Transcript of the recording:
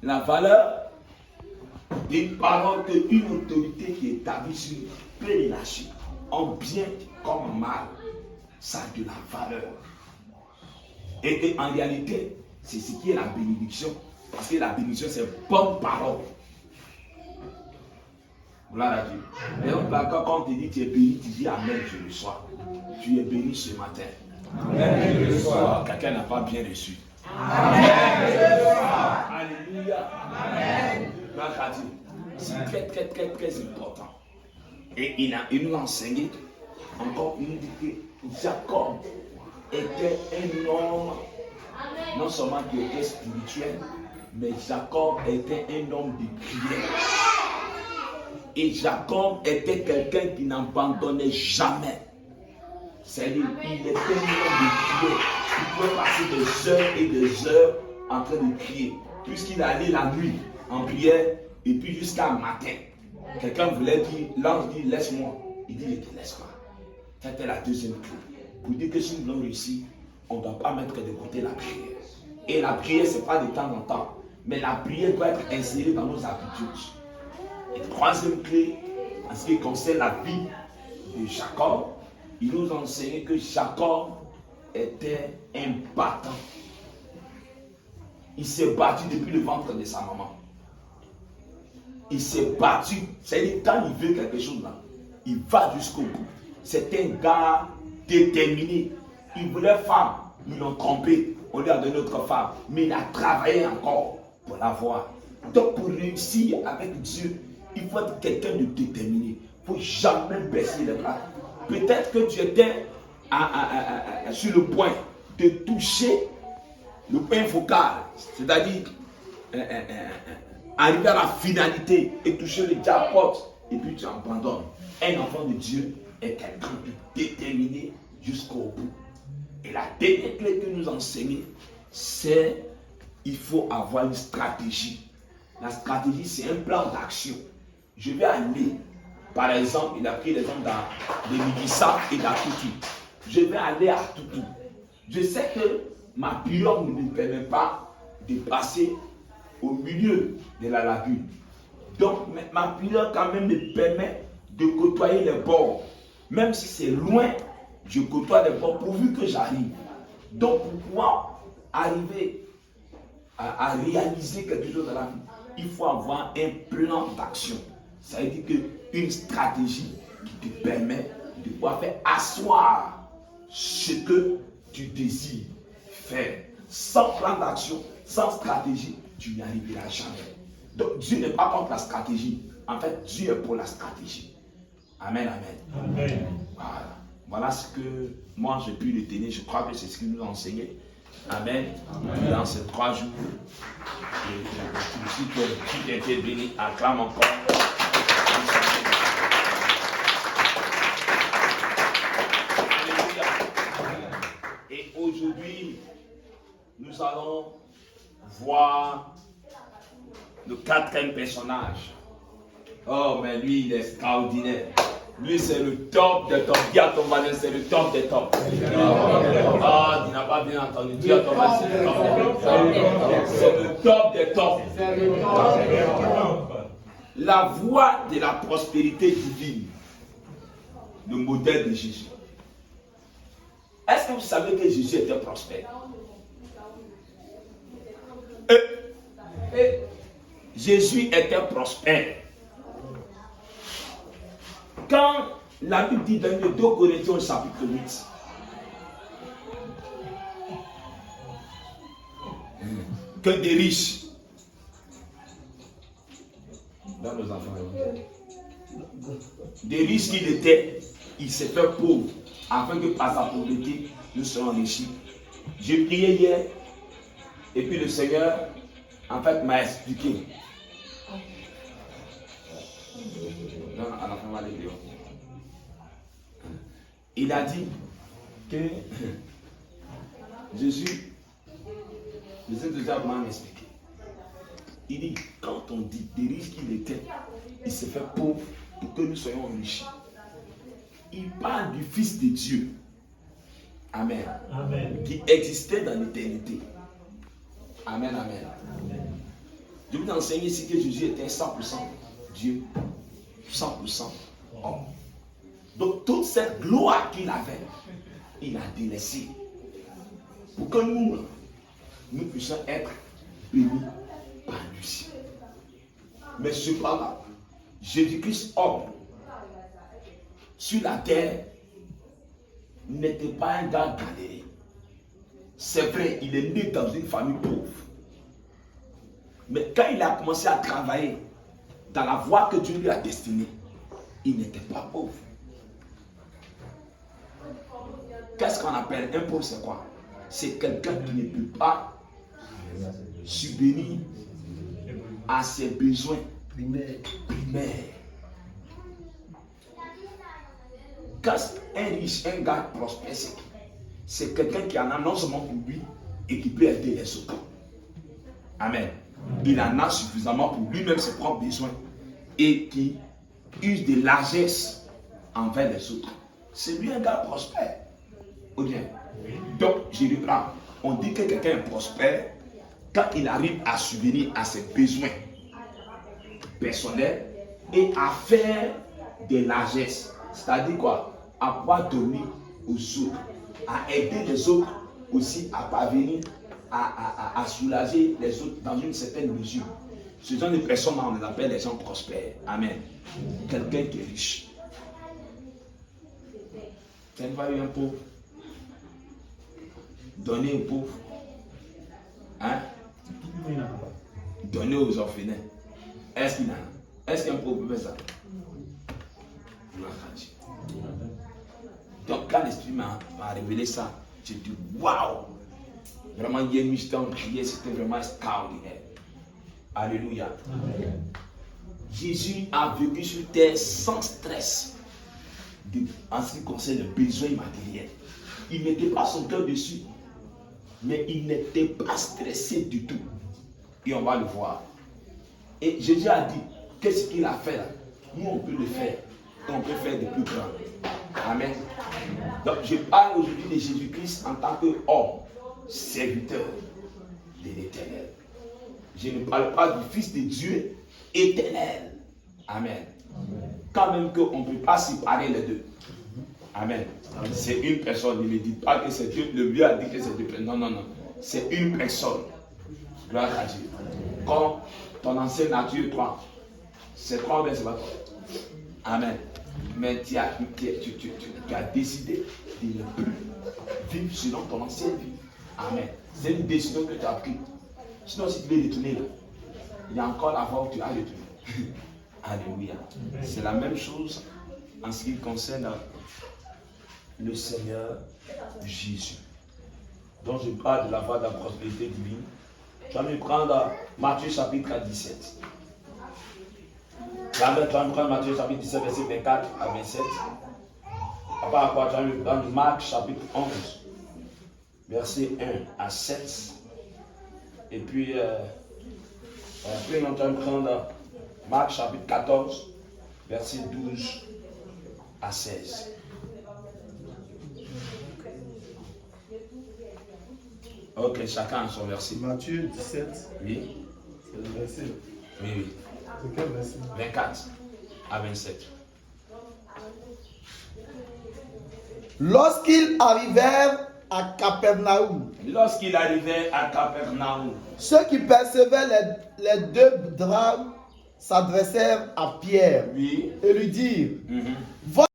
la valeur d'une parole qu'une autorité qui est établie sur peut les lâcher, en bien comme en mal. Ça a de la valeur. Et en réalité, c'est ce qui est la bénédiction. Parce que la bénédiction, c'est bonne parole. Gloire à Dieu. Et donc, quand on te dit tu es béni, tu dis Amen, je reçois. Tu es béni ce matin. Amen, je reçois. Quelqu'un n'a pas bien reçu. Amen. Alléluia. Amen. Gloire à Dieu. C'est très, très, très, très important. Et il nous a enseigné, encore, il nous dit que Jacob était un homme, non seulement qui était spirituel, mais Jacob était un homme de prière. Et Jacob était quelqu'un qui n'abandonnait jamais. C'est-à-dire, il était un homme de prière. Il pouvait passer des heures et des heures en train de prier. Puisqu'il allait la nuit en prière, et puis jusqu'à matin. Quelqu'un voulait dire, l'ange dit, laisse-moi. Il dit, je te laisse pas. C'était la deuxième clé. Pour dire que si nous voulons réussir, on ne doit pas mettre de côté la prière. Et la prière, ce n'est pas de temps en temps. Mais la prière doit être insérée dans nos habitudes. Et troisième clé, en ce qui concerne la vie de Jacob, il nous a enseigné que Jacob était un battant. Il s'est battu depuis le ventre de sa maman. Il s'est battu. C'est-à-dire, quand il veut quelque chose là, il va jusqu'au bout. C'est un gars déterminé. Il voulait femme, ils l'ont trompé. On lui a donné notre femme. Mais il a travaillé encore pour l'avoir. Donc, pour réussir avec Dieu, il faut être quelqu'un de déterminé. Il ne faut jamais baisser les bras. Peut-être que tu étais sur le point de toucher le point focal, c'est-à-dire arriver à la finalité et toucher le jackpot, et puis tu abandonnes. Un enfant de Dieu est quelqu'un de déterminé jusqu'au bout. Et la dernière clé que nous enseignons, c'est il faut avoir une stratégie. La stratégie, c'est un plan d'action. Je vais aller, par exemple, il a pris l'exemple de Migissa et d'Atutu. Je vais aller à Tutu. Je sais que ma pirogue ne me permet pas de passer au milieu de la lagune. Donc, ma pirogue quand même me permet de côtoyer les bords. Même si c'est loin, je côtoie les bords pourvu que j'arrive. Donc, pour pouvoir arriver à réaliser quelque chose dans la vie, il faut avoir un plan d'action. Ça veut dire qu'une stratégie qui te permet de pouvoir faire asseoir ce que tu désires faire. Sans plan d'action, sans stratégie, tu n'y arriveras jamais. Donc Dieu n'est pas contre la stratégie. En fait, Dieu est pour la stratégie. Amen, amen. Amen. Voilà ce que moi j'ai pu retenir. Je crois que c'est ce qu'il nous a enseigné. Amen. Amen. Dans ces 3 jours. Et si tu as été béni, acclame encore. Et aujourd'hui, nous allons voir le 4e personnage. Oh, mais lui, il est extraordinaire. Lui, c'est le top des tops. Dis à ton voisin, c'est le top des tops. Ah, tu n'as pas bien entendu. Dis à ton voisin, c'est le top des tops. C'est le top des tops. La voie de la prospérité divine. Le modèle de Jésus. Est-ce que vous savez que Jésus était prospère? Jésus était prospère. Quand la Bible dit dans le 2 Corinthiens chapitre 8, que des riches, dans nos enfants, des riches qu'il était, il s'est fait pauvre, afin que par sa pauvreté, nous soyons enrichis. J'ai prié hier, et puis le Seigneur, en fait, m'a expliqué. Il a dit que Jésus, le Saint-Esprit m'a expliqué. Il dit, quand on dit des risques qu'il était, il s'est fait pauvre pour que nous soyons enrichis. Il parle du Fils de Dieu. Amen. Amen. Qui existait dans l'éternité. Amen, amen. Amen. Je vous ai enseigné ici que Jésus était 100% Dieu, 100% homme. Donc toute cette gloire qu'il avait, il a délaissé pour que nous puissions être bénis par lui. Mais cependant, Jésus-Christ homme sur la terre n'était pas un gars galéré. C'est vrai, il est né dans une famille pauvre. Mais quand il a commencé à travailler dans la voie que Dieu lui a destinée, il n'était pas pauvre. Qu'est-ce qu'on appelle un pauvre? C'est quoi? C'est quelqu'un qui ne peut pas subvenir à ses besoins primaires. Quand un riche, un gars prospère, c'est quelqu'un qui en a non seulement pour lui et qui peut aider les autres. Amen. Il en a suffisamment pour lui-même ses propres besoins et qui use de largesse envers les autres. C'est lui un gars prospère. Ou bien. Donc, je reprends. On dit que quelqu'un est prospère quand il arrive à subvenir à ses besoins personnels et à faire des largesses. C'est-à-dire quoi? À pouvoir donner aux autres, à aider les autres aussi à parvenir à soulager les autres dans une certaine mesure. Ce genre de personnes, on les appelle les gens prospères. Amen. Quelqu'un qui est riche. Tu n'as pas eu un pauvre? Donner aux pauvres. Hein? Donner aux orphelins. Est-ce qu'il en a? Est-ce qu'un pauvre peut faire ça? Donc quand l'Esprit m'a révélé ça, j'ai dit waouh! Vraiment, il y a une mission en prière, c'était vraiment extraordinaire. Alléluia. Amen. Jésus a vécu sur terre sans stress en ce qui concerne le besoin matériel. Il n'était pas son cœur dessus, mais il n'était pas stressé du tout. Et on va le voir. Et Jésus a dit, qu'est-ce qu'il a fait là? Nous, on peut le faire. Et on peut faire de plus grand. Amen. Donc, je parle aujourd'hui de Jésus-Christ en tant qu'homme, serviteur de l'Éternel. Je ne parle pas du Fils de Dieu éternel. Amen. Quand même qu'on ne peut pas séparer les deux. Amen. C'est une personne. Il ne dit pas que c'est Dieu. Le vieux a dit que c'est Dieu. Non, non, non. C'est une personne. Gloire à Dieu. Quand ton ancienne nature, toi, c'est toi, mais c'est pas toi. Amen. Mais tu as décidé de ne plus vivre selon ton ancienne vie. Amen. C'est une décision que tu as prise. Sinon, si tu veux retourner là, il y a encore la voie où tu as retourné. Alléluia. C'est la même chose en ce qui concerne le Seigneur Jésus. Donc je parle de la voie de la prospérité divine. Tu vas me prendre Matthieu chapitre 17. Tu vas me prendre Matthieu chapitre 17, verset 24 à 27. À part quoi, tu vas me prendre Marc chapitre 11, verset 1 à 7. Et puis, après, on va prendre Marc chapitre 14, verset 12 à 16. Ok, chacun a son verset. Matthieu 17. Oui. C'est le verset. Oui, oui. C'est quel verset? 24 à 27. Lorsqu'ils arrivèrent à Capernaum, ceux qui percevaient les 2 drachmes s'adressèrent à Pierre Oui. et lui dirent, Mhm.